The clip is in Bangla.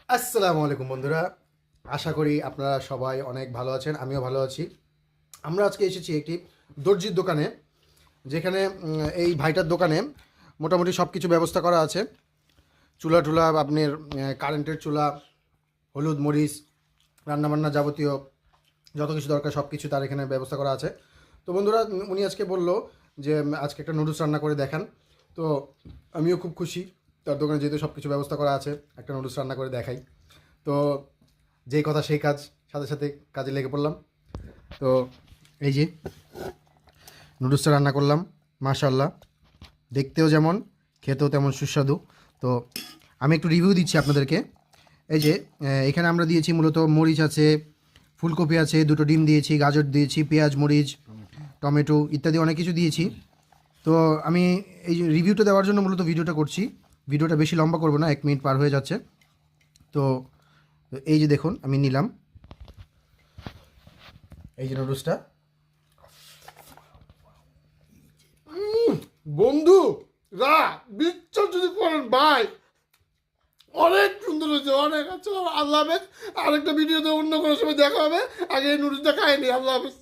আসসালামু আলাইকুম বন্ধুরা, আশা করি আপনারা সবাই অনেক ভালো আছেন। আমিও ভালো আছি। আমরা আজকে এসেছি একটি দর্জির দোকানে, যেখানে এই ভাইটার দোকানে মোটামুটি সব কিছু ব্যবস্থা করা আছে। চুলা টুলা, আপনার কারেন্টের চুলা, হলুদ মরিচ, রান্নাবান্না যাবতীয় যত কিছু দরকার সব কিছু তার এখানে ব্যবস্থা করা আছে। তো বন্ধুরা, উনি আজকে বলল যে আজকে একটা নুডলস রান্না করে দেখান। তো আমিও খুব খুশি, তার দোকানে যেহেতু সব কিছু ব্যবস্থা করা আছে, একটা নুডলস রান্না করে দেখাই। তো যেই কথা সেই কাজ, সাথে সাথে কাজে লেগে পড়লাম। তো এই যে নুডলসটা রান্না করলাম, মাশাআল্লাহ, দেখতেও যেমন, খেতেও তেমন সুস্বাদু। তো আমি একটু রিভিউ দিচ্ছি আপনাদেরকে। এই যে এখানে আমরা দিয়েছি মূলত মরিচ আছে, ফুলকপি আছে, দুটো ডিম দিয়েছি, গাজর দিয়েছি, পেঁয়াজ, মরিচ, টমেটো ইত্যাদি অনেক কিছু দিয়েছি। তো আমি এই যে রিভিউটা দেওয়ার জন্য মূলত ভিডিওটা করছি। ভিডিওটা বেশি লম্বা করবো না, 1 মিনিট পার হয়ে যাচ্ছে। তো এই যে দেখুন, আমি নিলাম এই যে নুডলসটা। বন্ধু রা বিশ্বাস যদি করেন ভাই, অনেক সুন্দর হয়েছে, অনেক। আচ্ছা, আল্লাহ হাফেজ। আরেকটা ভিডিওতে অন্য কোনো সময় দেখা হবে। আগে এই নুডলসটা খাইনি। আল্লাহ হাফেজ।